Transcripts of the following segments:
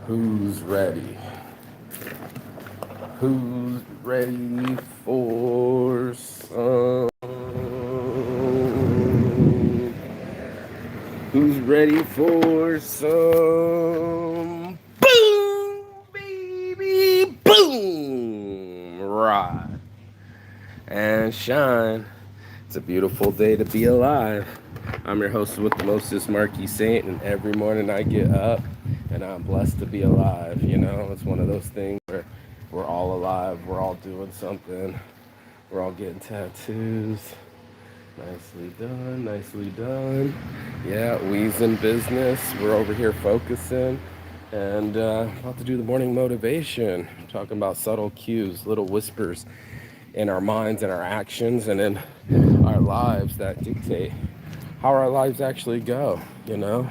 Who's ready? Who's ready for some? Who's ready for some? Boom, baby, boom! Right. And shine. It's a beautiful day to be alive. I'm your host with the mostest, Marquis Saint, and every morning I get up and I'm blessed to be alive. You know, it's one of those things where we're all alive, we're all doing something, we're all getting tattoos. Nicely done, nicely done. Yeah, we's in business. We're over here focusing and about to do the morning motivation. Talking about subtle cues, little whispers in our minds and our actions and in our lives that dictate how our lives actually go, you know?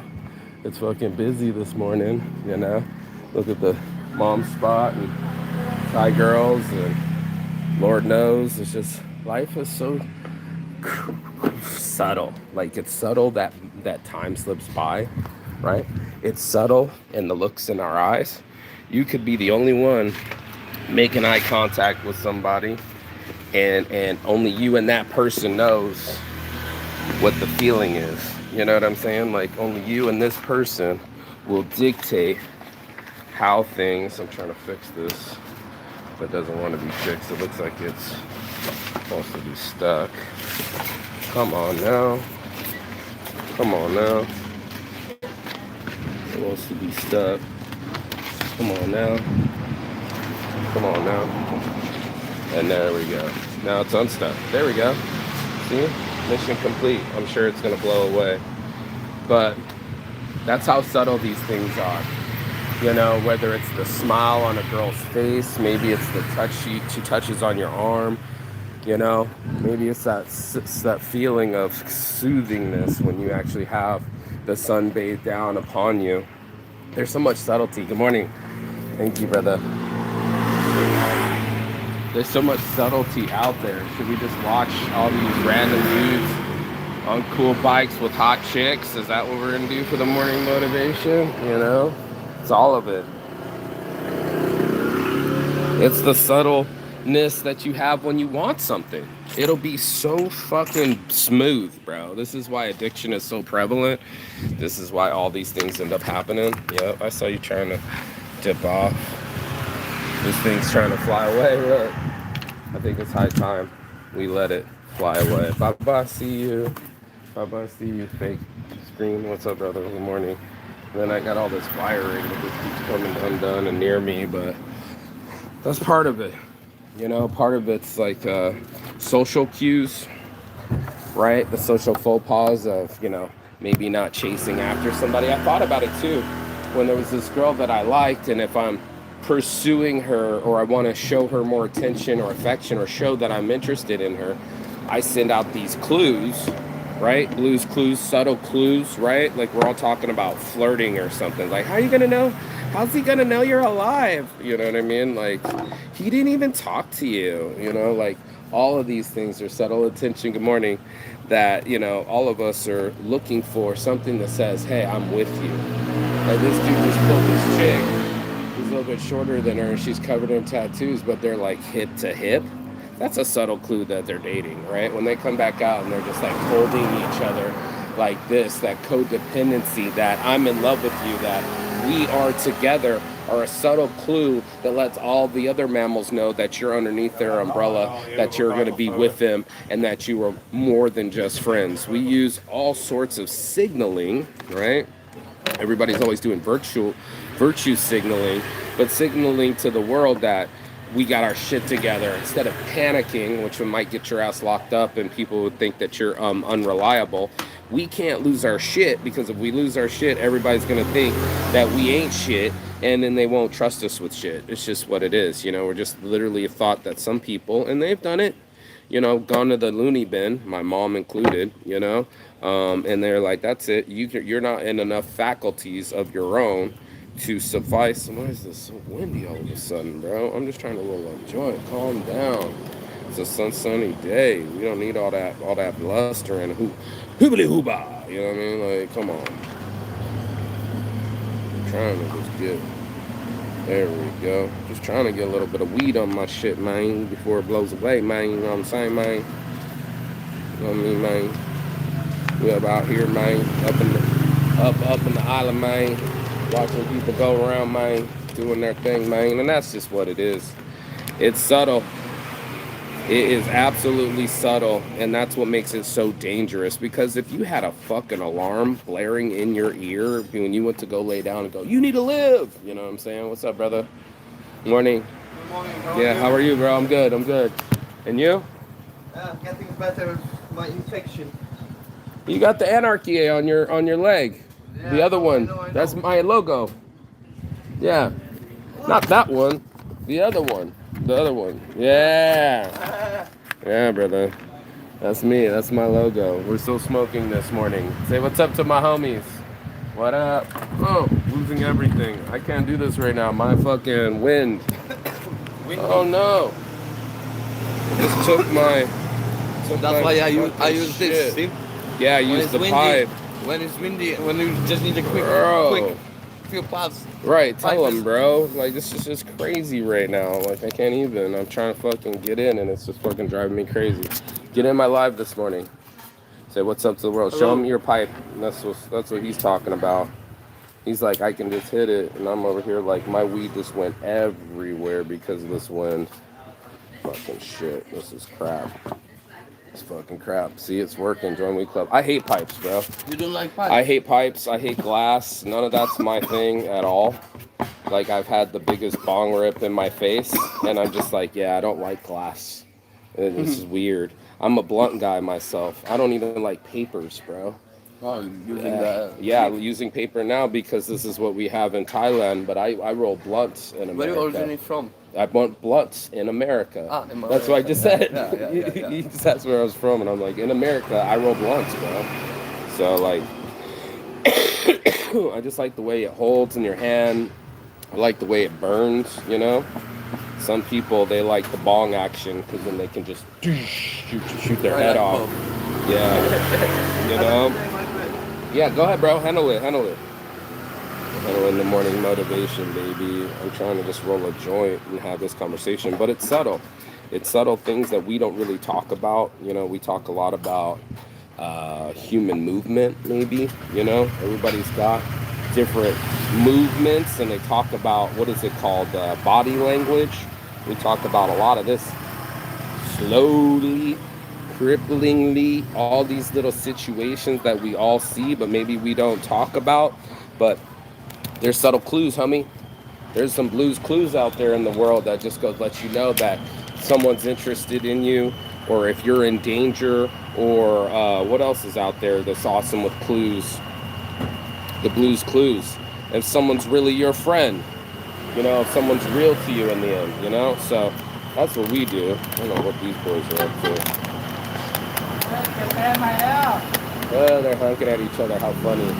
It's fucking busy this morning, you know? Look at the mom spot and Thai girls and Lord knows, it's just, life is so subtle. Like, it's subtle that time slips by, right? It's subtle in the looks in our eyes. You could be the only one making eye contact with somebody, and only you and that person knows what the feeling is. You know what I'm saying? Like, only you and this person will dictate how things. I'm trying to fix this, but it doesn't want to be fixed. It looks like it's supposed to be stuck. Come on now. Come on now. It wants to be stuck. Come on now. Come on now. And there we go. Now it's unstuck. There we go. See? Mission complete. I'm sure it's going to blow away. But that's how subtle these things are. You know, whether it's the smile on a girl's face, maybe it's the touch she touches on your arm. You know, maybe it's that feeling of soothingness when you actually have the sun bathe down upon you. There's so much subtlety. Good morning. Thank you, brother. There's so much subtlety out there. Should we just watch all these random dudes on cool bikes with hot chicks? Is that what we're going to do for the morning motivation? You know, it's all of it. It's the subtleness that you have when you want something. It'll be so fucking smooth, bro. This is why addiction is so prevalent. This is why all these things end up happening. Yep, I saw you trying to dip off. This thing's trying to fly away. Look. I think it's high time we let it fly away. Bye-bye, see you. Bye-bye, see you, fake screen. What's up, brother? Good morning. And then I got all this wiring that just keeps coming undone and near me, but that's part of it. You know, part of it's like social cues, right? The social faux pas of, you know, maybe not chasing after somebody. I thought about it too when there was this girl that I liked, and if I'm pursuing her or I want to show her more attention or affection or show that I'm interested in her, I send out these clues, right? Blues clues, subtle clues, right? Like, we're all talking about flirting or something. Like, how are you going to know? How's he going to know you're alive? You know what I mean? Like, he didn't even talk to you, you know? Like, all of these things are subtle attention. Good morning. That, you know, all of us are looking for something that says, hey, I'm with you. Like, this dude just pulled this chick. He's a little bit shorter than her. She's covered in tattoos, but they're like hip to hip. That's a subtle clue that they're dating, right? When they come back out and they're just like holding each other like this, that codependency, that I'm in love with you, that we are together, are a subtle clue that lets all the other mammals know that you're underneath their umbrella, that you're going to be with them, and that you are more than just friends. We use all sorts of signaling, right? Everybody's always doing virtue signaling, but signaling to the world that we got our shit together instead of panicking, which might get your ass locked up and people would think that you're unreliable. We can't lose our shit, because if we lose our shit, everybody's gonna think that we ain't shit, and then they won't trust us with shit. It's just what it is, you know. We're just literally thought that some people, and they've done it, you know, gone to the loony bin, my mom included, you know, and they're like, that's it. You're not in enough faculties of your own to suffice. Why is this so windy all of a sudden, bro? I'm just trying to roll a joint. Calm down. It's a sunny day. We don't need all that bluster and hoobly hooba. You know what I mean? Like, come on. I'm trying to just get There we go. Just trying to get a little bit of weed on my shit, man, before it blows away, man. You know what I'm saying, man? You know what I mean, man? We up out here, man, up in the island, man, watching people go around, man, doing their thing, man, and that's just what it is. It's subtle. It is absolutely subtle, and that's what makes it so dangerous. Because if you had a fucking alarm blaring in your ear when you went to go lay down and go, you need to live. You know what I'm saying? What's up, brother? Morning. Good morning. Yeah, how are you, bro? I'm good. I'm good. And you? Getting better with my infection. You got the anarchy on your leg. Yeah, The other one. I know. That's my logo. Yeah. Not that one. The other one. The other one. Yeah. Yeah, brother. That's me. That's my logo. We're still smoking this morning. Say what's up to my homies. What up? Oh, losing everything. I can't do this right now. My fucking wind. Oh no. Just took my. That's why I use this. See? Yeah, I use the windy, pipe. When it's windy, when you just need a quick few puffs. Right, tell them, bro. Like, this is just crazy right now. Like, I can't even. I'm trying to fucking get in, and it's just fucking driving me crazy. Get in my live this morning. Say, what's up to the world? Hello. Show him your pipe. And that's what he's talking about. He's like, I can just hit it, and I'm over here like, my weed just went everywhere because of this wind. Fucking shit. This is crap. It's fucking crap. See, it's working. Join Weed Club. I hate pipes, bro. You don't like pipes? I hate pipes. I hate glass. None of that's my thing at all. Like, I've had the biggest bong rip in my face, and I'm just like, yeah, I don't like glass. This is weird. I'm a blunt guy myself. I don't even like papers, bro. Oh, using yeah, using paper now because this is what we have in Thailand, but I roll blunts in America. Where are you originally from? I want blunts in America. In That's what I just said. Yeah. That's where I was from, and I'm like, in America, I roll blunts, bro. So, like, I just like the way it holds in your hand. I like the way it burns, you know? Some people, they like the bong action because then they can just shoot their head off. Yeah. You know? Yeah, go ahead, bro. Handle it. Handle in the morning motivation, baby. I'm trying to just roll a joint and have this conversation, but it's subtle. It's subtle things that we don't really talk about. You know, we talk a lot about human movement, maybe. You know, everybody's got different movements, and they talk about, what is it called, body language. We talk about a lot of this slowly, cripplingly, all these little situations that we all see, but maybe we don't talk about. But there's subtle clues, homie. There's some blues clues out there in the world that just lets you know that someone's interested in you, or if you're in danger, or what else is out there that's awesome with clues? The blues clues. If someone's really your friend, you know, if someone's real to you in the end, you know? So that's what we do. I don't know what these boys are up to. Oh, they're honking at each other. How funny.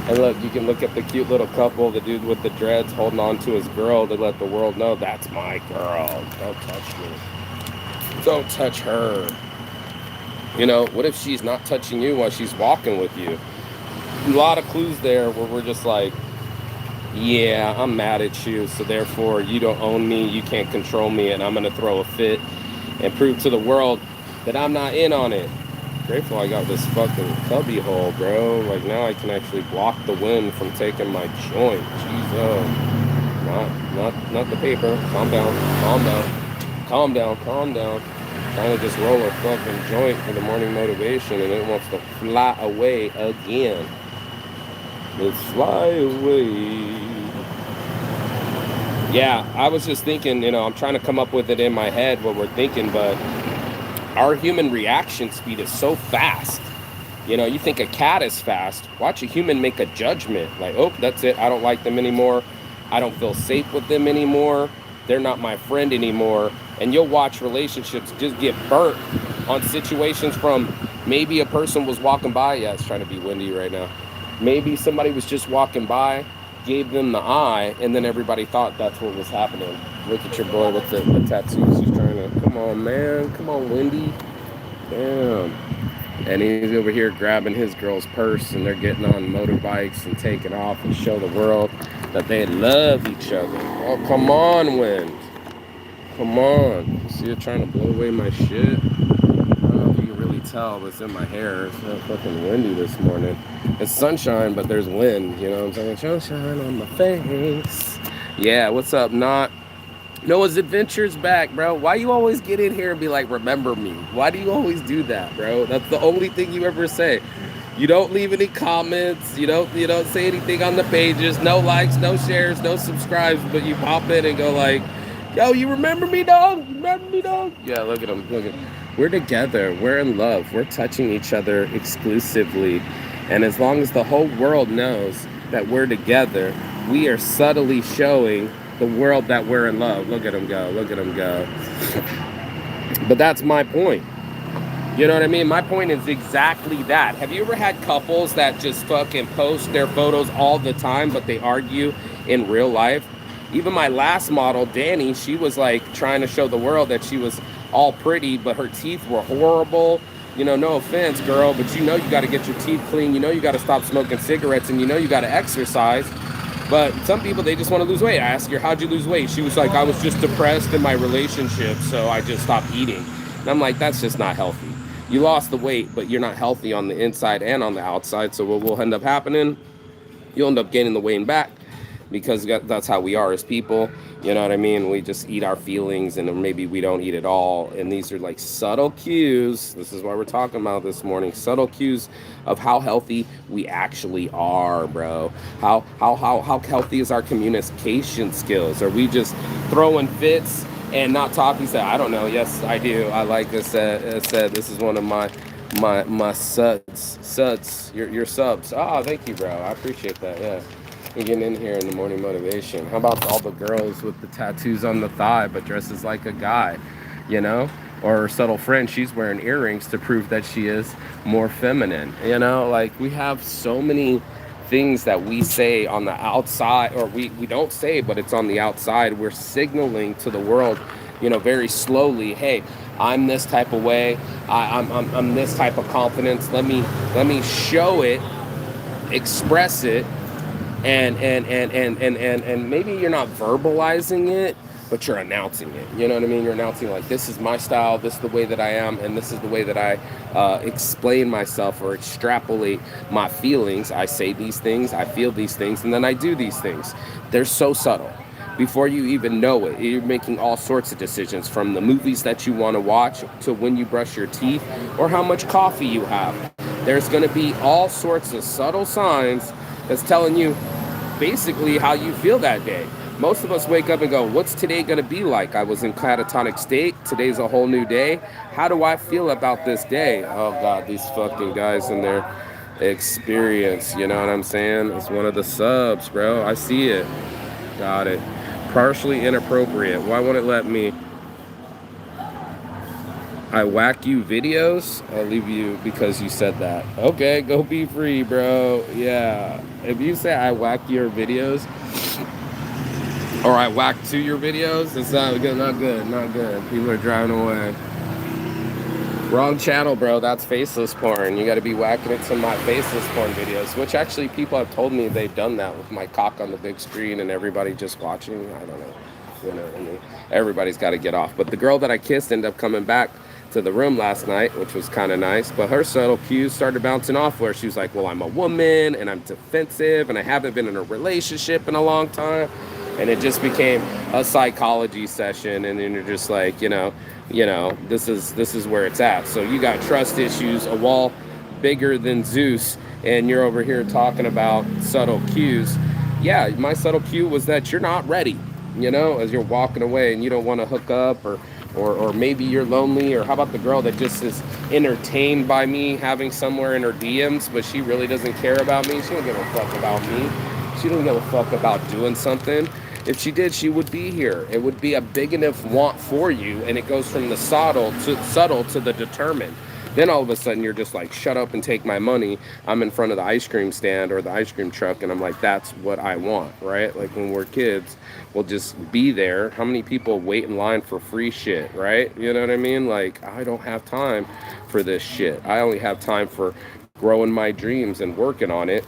And look, you can look at the cute little couple, the dude with the dreads holding on to his girl to let the world know, that's my girl. Don't touch me. Don't touch her. You know, what if she's not touching you while she's walking with you? A lot of clues there where we're just like, yeah, I'm mad at you, so therefore you don't own me, you can't control me, and I'm going to throw a fit and prove to the world that I'm not in on it. Grateful I got this fucking cubby hole, bro. Like, now I can actually block the wind from taking my joint. Jesus. Not the paper. Calm down. Trying to just roll a fucking joint for the morning motivation, and it wants to fly away again. Let's fly away. Yeah, I was just thinking, you know, I'm trying to come up with it in my head what we're thinking, but our human reaction speed is so fast. You know, you think a cat is fast. Watch a human make a judgment. Like, oh, that's it. I don't like them anymore. I don't feel safe with them anymore. They're not my friend anymore. And you'll watch relationships just get burnt on situations from maybe a person was walking by. Yeah, it's trying to be windy right now. Maybe somebody was just walking by, gave them the eye, and then everybody thought that's what was happening. Look at your boy with the tattoos. He's trying to, come on, man. Come on, Wendy. Damn. And he's over here grabbing his girl's purse, and they're getting on motorbikes and taking off and show the world that they love each other. Oh, come on, wind. Come on. See, you're trying to blow away my shit. I don't know if you can really tell, but it's in my hair. It's so fucking windy this morning. It's sunshine, but there's wind. You know what I'm saying? Sunshine on my face. Yeah, what's up, Not? Noah's Adventures back, bro. Why you always get in here and be like, remember me? Why do you always do that, bro? That's the only thing you ever say. You don't leave any comments. You don't say anything on the pages. No likes, no shares, no subscribes. But you pop in and go like, yo, you remember me, dog? You remember me, dog? Yeah, look at him. Look at him. We're together. We're in love. We're touching each other exclusively. And as long as the whole world knows that we're together, we are subtly showing the world that we're in love. Look at him go. Look at him go. But that's my point. You know what I mean? My point is exactly that. Have you ever had couples that just fucking post their photos all the time, but they argue in real life? Even my last model, Danny, she was like trying to show the world that she was all pretty, but her teeth were horrible. You know, no offense, girl, but you know you got to get your teeth clean. You know you got to stop smoking cigarettes, and you know you got to exercise. But some people, they just want to lose weight. I asked her, how'd you lose weight? She was like, I was just depressed in my relationship, so I just stopped eating. And I'm like, that's just not healthy. You lost the weight, but you're not healthy on the inside and on the outside. So what will end up happening, you'll end up gaining the weight back, because that's how we are as people. You know what I mean? We just eat our feelings, and maybe we don't eat at all. And these are like subtle cues. This is what we're talking about this morning. Subtle cues of how healthy we actually are, bro. How healthy is our communication skills? Are we just throwing fits and not talking? Say, I don't know. Yes, I do. I like this. Said this is one of my suds. Your subs. Oh, thank you, bro. I appreciate that. Yeah. We're getting in here in the morning motivation. How about all the girls with the tattoos on the thigh but dresses like a guy, you know? Or her subtle friend, she's wearing earrings to prove that she is more feminine. You know, like we have so many things that we say on the outside, or we don't say, but it's on the outside. We're signaling to the world, you know, very slowly, hey, I'm this type of way. I'm this type of confidence. Let me show it, express it. And maybe you're not verbalizing it, but you're announcing it. You know what I mean? You're announcing like, this is my style, this is the way that I am, and this is the way that I explain myself or extrapolate my feelings. I say these things, I feel these things, and then I do these things. They're so subtle. Before you even know it, you're making all sorts of decisions, from the movies that you want to watch to when you brush your teeth or how much coffee you have. There's going to be all sorts of subtle signs that's telling you basically how you feel that day. Most of us wake up and go, what's today going to be like? I was in catatonic state. Today's a whole new day. How do I feel about this day? Oh, God, these fucking guys in their experience. You know what I'm saying? It's one of the subs, bro. I see it. Got it. Partially inappropriate. Why won't it let me? I whack you videos. I'll leave you because you said that. Okay, go be free, bro. Yeah. If you say I whack your videos, or I whack to your videos, it's not good. Not good. Not good. People are driving away. Wrong channel, bro. That's faceless porn. You got to be whacking it to my faceless porn videos, which actually people have told me they've done that with my cock on the big screen and everybody just watching. I don't know. You know, I mean, everybody's got to get off. But the girl that I kissed ended up coming back to the room last night, which was kind of nice. But her subtle cues started bouncing off, where she was like, well, I'm a woman and I'm defensive and I haven't been in a relationship in a long time. And it just became a psychology session. And then you're just like, you know, this is where it's at. So you got trust issues, a wall bigger than Zeus, and you're over here talking about subtle cues. Yeah, my subtle cue was that you're not ready, you know, as you're walking away and you don't want to hook up, or maybe you're lonely. Or how about the girl that just is entertained by me having somewhere in her DMs, but she really doesn't care about me. She don't give a fuck about me. She don't give a fuck about doing something. If she did, she would be here. It would be a big enough want for you, and it goes from the subtle to the determined. Then all of a sudden you're just like, shut up and take my money. I'm in front of the ice cream stand or the ice cream truck, and I'm like, that's what I want, right? Like when we're kids, we'll just be there. How many people wait in line for free shit, right? You know what I mean? Like, I don't have time for this shit. I only have time for growing my dreams and working on it.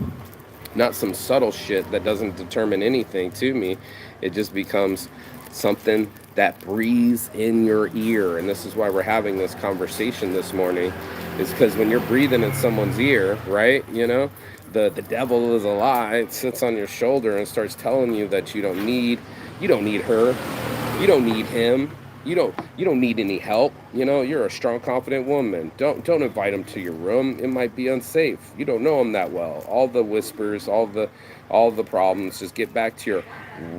not some subtle shit that doesn't determine anything to me. It just becomes something that breathes in your ear. And this is why we're having this conversation this morning, is because when you're breathing in someone's ear, right, the devil is a lie. It sits on your shoulder and starts telling you that you don't need her, you don't need him, you don't need any help. You're a strong, confident woman. Don't invite him to your room. It might be unsafe. You don't know him that well. All the whispers, all the problems. Just get back to your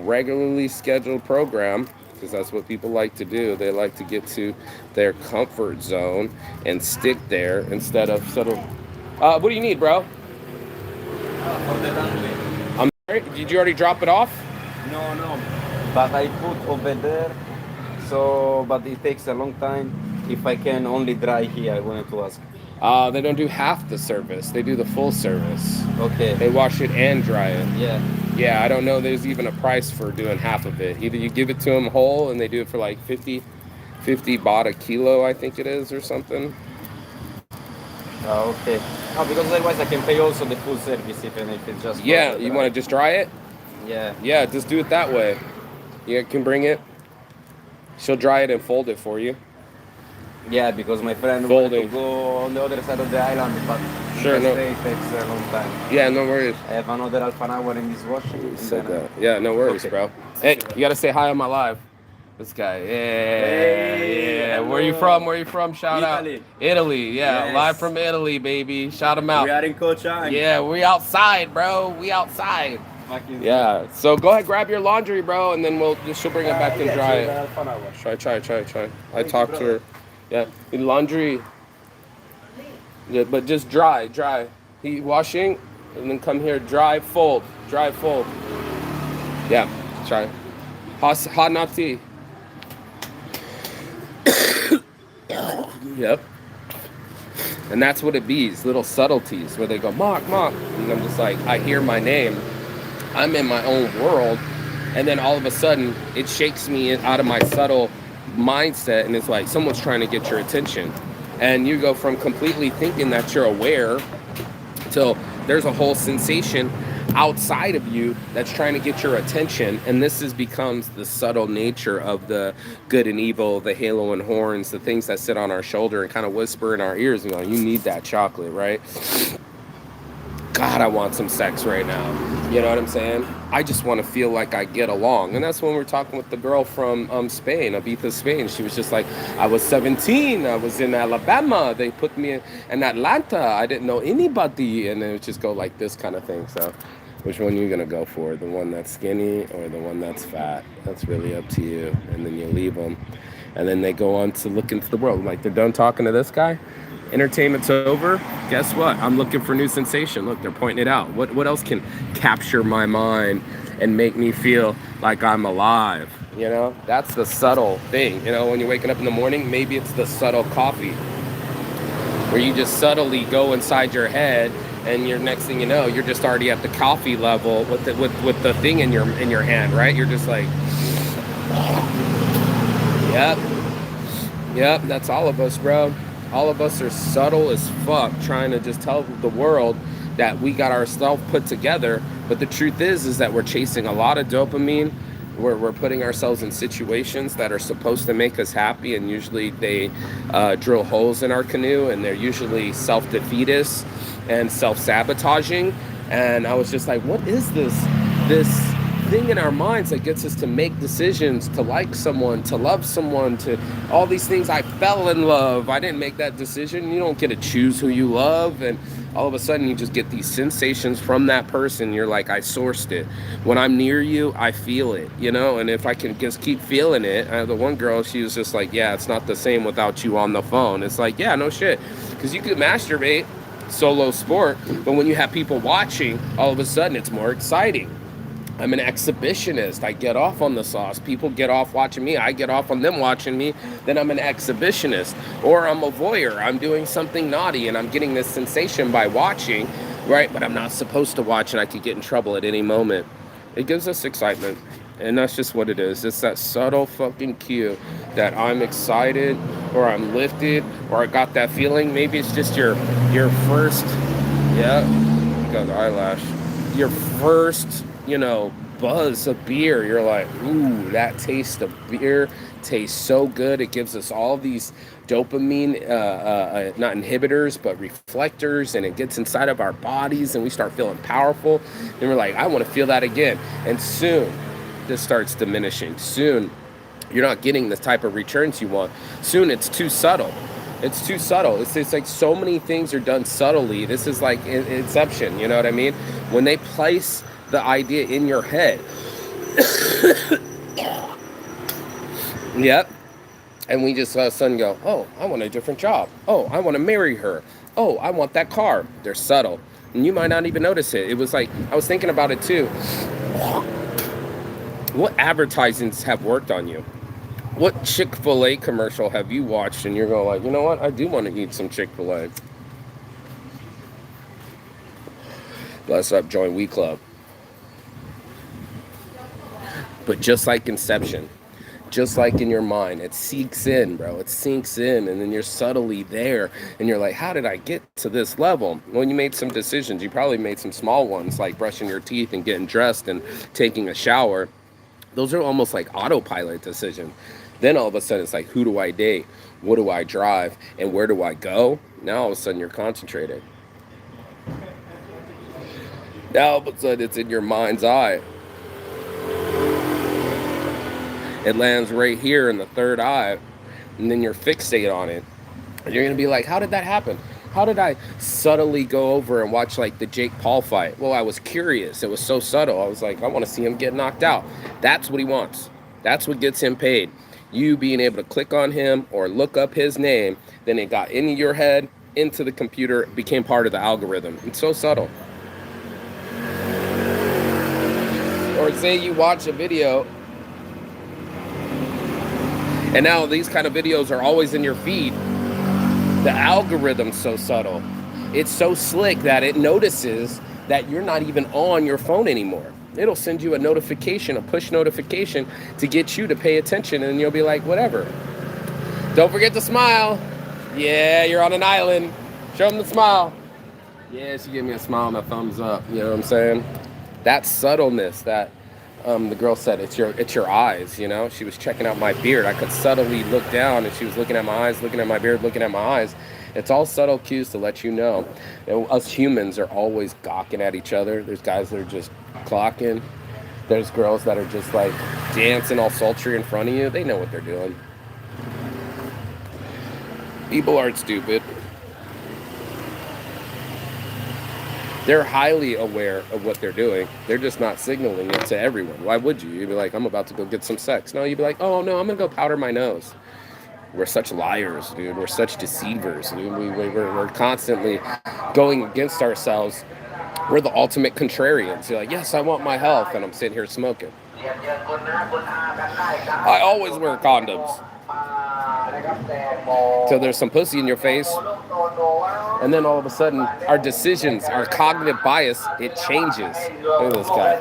regularly scheduled program, because that's what people like to do. They like to get to their comfort zone and stick there instead of sort of. What do you need, bro? For the laundry. I'm sorry. Did you already drop it off? No, no. But I put over there. So, but it takes a long time. If I can only dry here, I wanted to ask. They don't do half the service. They do the full service. Okay. They wash it and dry it. Yeah. Yeah, I don't know there's even a price for doing half of it. Either you give it to them whole and they do it for like 50 baht a kilo, I think it is, or something. Okay. No, because otherwise I can pay also the full service even if it's just. Yeah, you want to just dry it? Yeah. Yeah, just do it that way. You can bring it. She'll dry it and fold it for you. Yeah, because my friend Folding. wanted to go on the other side of the island, but Sure, no. it takes a long time. Yeah, no worries. I have another half an hour in this washing. You and said then that. Yeah, no worries, Okay. bro. Hey, you gotta say hi on my live. This guy. Yeah, Hey, yeah. hello. Where you from? Where you from? Shout Italy. out. Italy, yeah. Yes. Live from Italy, baby. Shout them out. We are in Kocha. Yeah, we outside, bro. We outside. Yeah. So go ahead, grab your laundry, bro, and then she'll bring it back and dry it. Half an hour. Try. I you, talked to her. Yeah. Laundry. Yeah, but just dry. He washing, and then come here, dry, fold. Yeah. Try. Hot nati. Yep. And that's what it be, little subtleties where they go, Mark, and I'm just like, I hear my name, I'm in my own world, and then all of a sudden it shakes me out of my subtle mindset, and it's like someone's trying to get your attention, and you go from completely thinking that you're aware till there's a whole sensation outside of you that's trying to get your attention. And becomes the subtle nature of the good and evil, the halo and horns, the things that sit on our shoulder and kind of whisper in our ears, you need that chocolate, right? God, I want some sex right now. You know what I'm saying? I just want to feel like I get along. And that's when we're talking with the girl from Spain, Ibiza, Spain. She was just like, I was 17. I was in Alabama. They put me in Atlanta. I didn't know anybody. And then it would just go like this kind of thing. So which one are you going to go for? The one that's skinny or the one that's fat? That's really up to you. And then you leave them. And then they go on to look into the world. Like, they're done talking to this guy. Entertainment's over. Guess what? I'm looking for new sensation. Look, they're pointing it out. What else can capture my mind and make me feel like I'm alive? That's the subtle thing. When you're waking up in the morning, maybe it's the subtle coffee where you just subtly go inside your head, and your next thing you know, you're just already at the coffee level with the thing in your hand, right? You're just like, yep. That's all of us, bro. All of us are subtle as fuck, trying to just tell the world that we got ourselves put together. But the truth is that we're chasing a lot of dopamine. We're putting ourselves in situations that are supposed to make us happy, and usually they drill holes in our canoe, and they're usually self-defeatist and self-sabotaging. And I was just like, what is this thing in our minds that gets us to make decisions, to like someone, to love someone, to all these things? I fell in love. I didn't make that decision. You don't get to choose who you love. And all of a sudden you just get these sensations from that person. You're like, I sourced it. When I'm near you, I feel it, and if I can just keep feeling it. The one girl, she was just like, yeah, it's not the same without you on the phone. It's like, yeah, no shit, because you could masturbate, solo sport, but when you have people watching, all of a sudden it's more exciting. I'm an exhibitionist. I get off on the sauce. People get off watching me. I get off on them watching me. Then I'm an exhibitionist. Or I'm a voyeur. I'm doing something naughty and I'm getting this sensation by watching, right? But I'm not supposed to watch, and I could get in trouble at any moment. It gives us excitement. And that's just what it is. It's that subtle fucking cue that I'm excited, or I'm lifted, or I got that feeling. Maybe it's just your first, yeah, you got the eyelash. your first, buzz of beer, you're like, ooh, that taste of beer tastes so good. It gives us all these dopamine, not inhibitors, but reflectors, and it gets inside of our bodies, and we start feeling powerful. And we're like, I want to feel that again. And soon, this starts diminishing. Soon, you're not getting the type of returns you want. Soon, it's too subtle. It's too subtle. It's like so many things are done subtly. This is like Inception, you know what I mean? When they place the idea in your head. Yep. And we just all of a sudden go, oh, I want a different job. Oh, I want to marry her. Oh, I want that car. They're subtle. And you might not even notice it. It was like, I was thinking about it too. What advertisements have worked on you? What Chick-fil-A commercial have you watched and you're going like, you know what? I do want to eat some Chick-fil-A. Bless up, join We Club. But just like Inception, just like in your mind, it sinks in, bro. It sinks in, and then you're subtly there, and you're like, how did I get to this level? Well, you made some decisions. You probably made some small ones, like brushing your teeth and getting dressed and taking a shower. Those are almost like autopilot decisions. Then all of a sudden, it's like, who do I date? What do I drive? And where do I go? Now all of a sudden, you're concentrated. Now all of a sudden, it's in your mind's eye. It lands right here in the third eye, and then you're fixated on it. And you're going to be like, how did that happen? How did I subtly go over and watch like the Jake Paul fight? Well, I was curious. It was so subtle. I was like, I want to see him get knocked out. That's what he wants. That's what gets him paid. You being able to click on him or look up his name, then it got into your head, into the computer, became part of the algorithm. It's so subtle. Or say you watch a video, and now these kind of videos are always in your feed. The algorithm's so subtle. It's so slick that it notices that you're not even on your phone anymore. It'll send you a notification, a push notification to get you to pay attention, and you'll be like, whatever. Don't forget to smile. Yeah, you're on an island. Show them the smile. Yeah, she gave me a smile and a thumbs up. You know what I'm saying? That subtleness that the girl said, it's your eyes, you know? She was checking out my beard. I could subtly look down, and she was looking at my eyes, looking at my beard, looking at my eyes. It's all subtle cues to let you know. And us humans are always gawking at each other. There's guys that are just clocking. There's girls that are just like dancing all sultry in front of you. They know what they're doing. People aren't stupid. They're highly aware of what they're doing. They're just not signaling it to everyone. Why would you? You'd be like, I'm about to go get some sex. No, you'd be like, oh, no, I'm going to go powder my nose. We're such liars, dude. We're such deceivers, dude. We're constantly going against ourselves. We're the ultimate contrarians. You're like, yes, I want my health, and I'm sitting here smoking. I always wear condoms. So there's some pussy in your face, and then all of a sudden, our decisions, our cognitive bias, it changes. Look at this guy.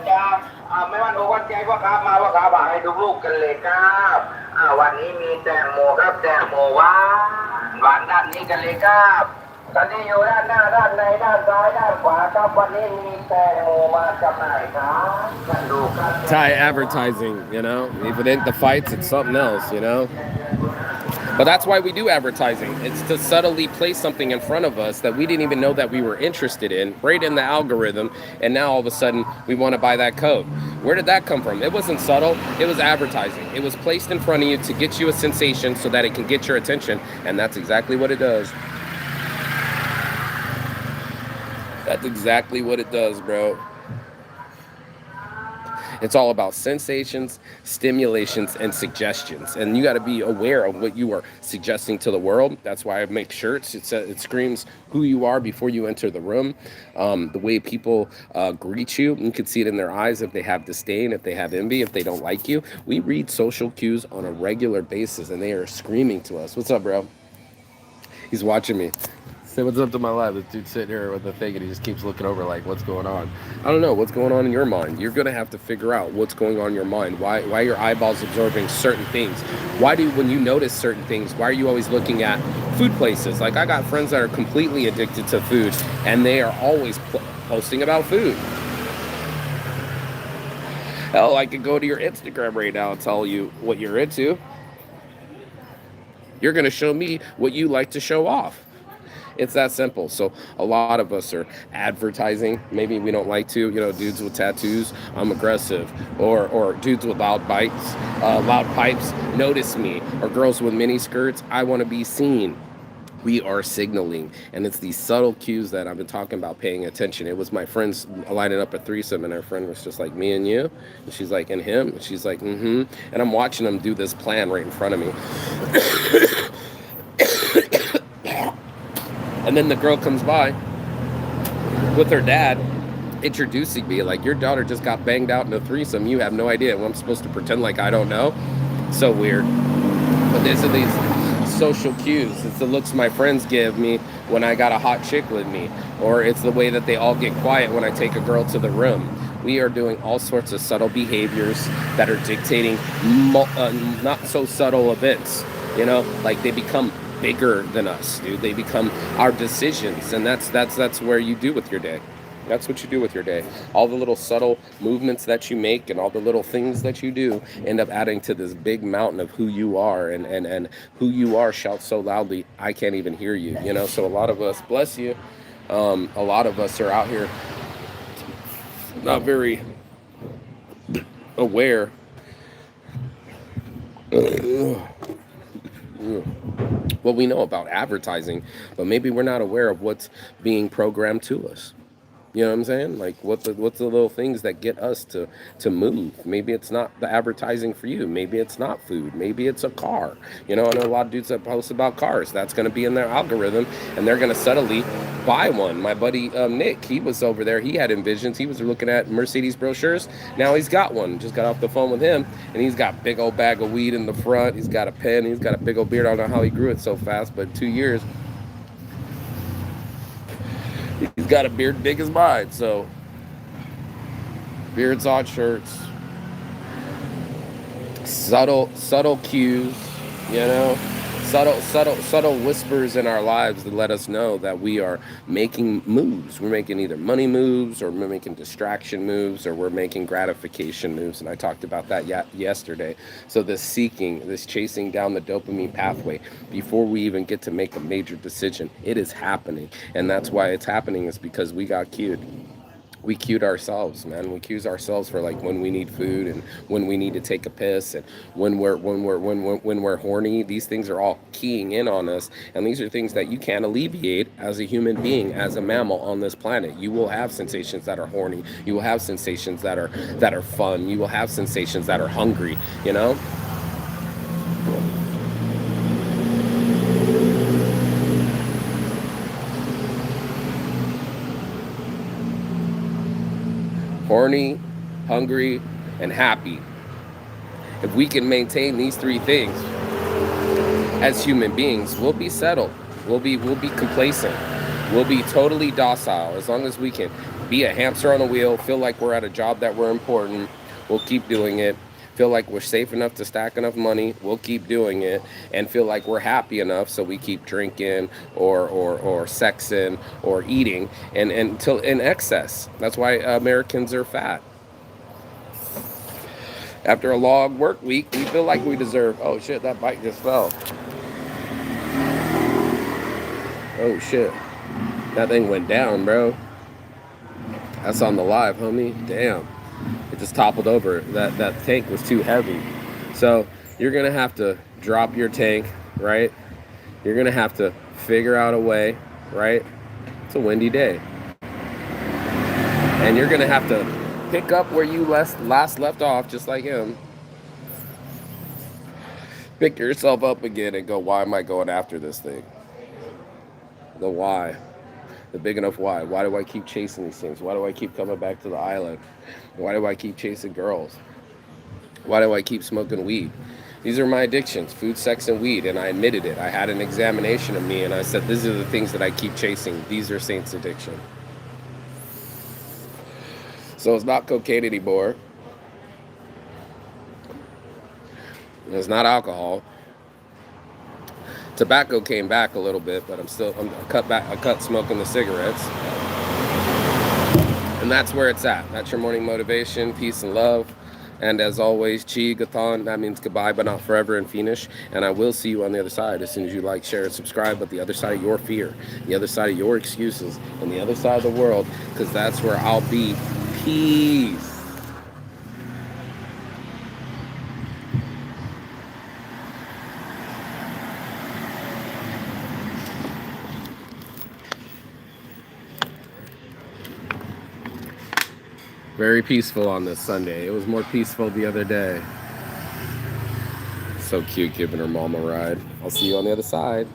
Thai advertising, you know? If it ain't the fights, it's something else, you know? But that's why we do advertising. It's to subtly place something in front of us that we didn't even know that we were interested in, right in the algorithm, and now all of a sudden we want to buy that coat. Where did that come from? It wasn't subtle. It was advertising. It was placed in front of you to get you a sensation so that it can get your attention, and that's exactly what it does. That's exactly what it does, bro. It's all about sensations, stimulations, and suggestions. And you got to be aware of what you are suggesting to the world. That's why I make shirts. It screams who you are before you enter the room. The way people greet you. You can see it in their eyes if they have disdain, if they have envy, if they don't like you. We read social cues on a regular basis, and they are screaming to us. What's up, bro? He's watching me. Say what's up to my live. This dude's sitting here with the thing, and he just keeps looking over like, what's going on? I don't know. What's going on in your mind? You're going to have to figure out what's going on in your mind. Why your eyeballs absorbing certain things? Why when you notice certain things, why are you always looking at food places? Like, I got friends that are completely addicted to food, and they are always posting about food. Hell, I could go to your Instagram right now and tell you what you're into. You're going to show me what you like to show off. It's that simple. So a lot of us are advertising. Maybe we don't like to. You know, dudes with tattoos, I'm aggressive, or dudes with loud pipes, notice me, or girls with mini skirts, I want to be seen. We are signaling, and it's these subtle cues that I've been talking about paying attention. It was my friends lining up a threesome, and her friend was just like, me and you, and she's like, and him, and she's like, mm-hmm, and I'm watching them do this plan right in front of me. And then the girl comes by with her dad, introducing me like, your daughter just got banged out in a threesome, you have no idea. Well, I'm supposed to pretend like I don't know. So weird. But these are these social cues. It's the looks my friends give me when I got a hot chick with me, or it's the way that they all get quiet when I take a girl to the room. We are doing all sorts of subtle behaviors that are dictating not so subtle events. You know, like they become bigger than us, dude. They become our decisions, and that's where you do with your day. That's what you do with your day. All the little subtle movements that you make and all the little things that you do end up adding to this big mountain of who you are, and who you are shouts so loudly I can't even hear you. You know, so a lot of us, bless you, a lot of us are out here not very aware what we know about advertising, but maybe we're not aware of what's being programmed to us. You know what I'm saying? Like what's the little things that get us to move? Maybe it's not the advertising for you. Maybe it's not food. Maybe it's a car. You know, I know a lot of dudes that post about cars. That's going to be in their algorithm, and they're going to subtly buy one. My buddy Nick, he was over there. He had envisions. He was looking at Mercedes brochures. Now he's got one. Just got off the phone with him, and he's got big old bag of weed in the front. He's got a pen. He's got a big old beard. I don't know how he grew it so fast, but 2 years. He's got a beard big as mine, so beards on shirts, subtle cues, you know, subtle whispers in our lives that let us know that we are making moves. We're making either money moves, or we're making distraction moves, or we're making gratification moves. And I talked about that yesterday. So this seeking, this chasing down the dopamine pathway before we even get to make a major decision, it is happening. And that's why it's happening, is because we got cued. We cued ourselves, man. We cue ourselves for like when we need food, and when we need to take a piss, and when we're horny. These things are all keying in on us, and these are things that you can't alleviate as a human being, as a mammal on this planet. You will have sensations that are horny. You will have sensations that are fun. You will have sensations that are hungry. You know. Horny, hungry, and happy. If we can maintain these three things as human beings, we'll be settled. We'll be complacent. We'll be totally docile. As long as we can be a hamster on a wheel, feel like we're at a job that we're important, we'll keep doing it. Feel like we're safe enough to stack enough money, we'll keep doing it. And feel like we're happy enough, so we keep drinking, or sexing, or eating, and until in excess. That's why Americans are fat. After a long work week, we feel like we deserve. Oh shit, that bike just fell. Oh shit, that thing went down, bro. That's on the live, homie. Damn. It just toppled over. That tank was too heavy. So you're going to have to drop your tank, right? You're going to have to figure out a way, right? It's a windy day. And you're going to have to pick up where you last left off, just like him. Pick yourself up again and go, why am I going after this thing? The why. The big enough why. Why do I keep chasing these things? Why do I keep coming back to the island? Why do I keep chasing girls? Why do I keep smoking weed? These are my addictions, food, sex, and weed, and I admitted it. I had an examination of me, and I said, these are the things that I keep chasing. These are Saint's addiction. So it's not cocaine anymore. It's not alcohol. Tobacco came back a little bit, but I cut smoking the cigarettes. And that's where it's at. That's your morning motivation, peace and love. And as always, Chi Gathon, that means goodbye, but not forever in Finnish. And I will see you on the other side as soon as you like, share, and subscribe. But the other side of your fear, the other side of your excuses, and the other side of the world, because that's where I'll be. Peace. Very peaceful on this Sunday. It was more peaceful the other day. So cute giving her mom a ride. I'll see you on the other side.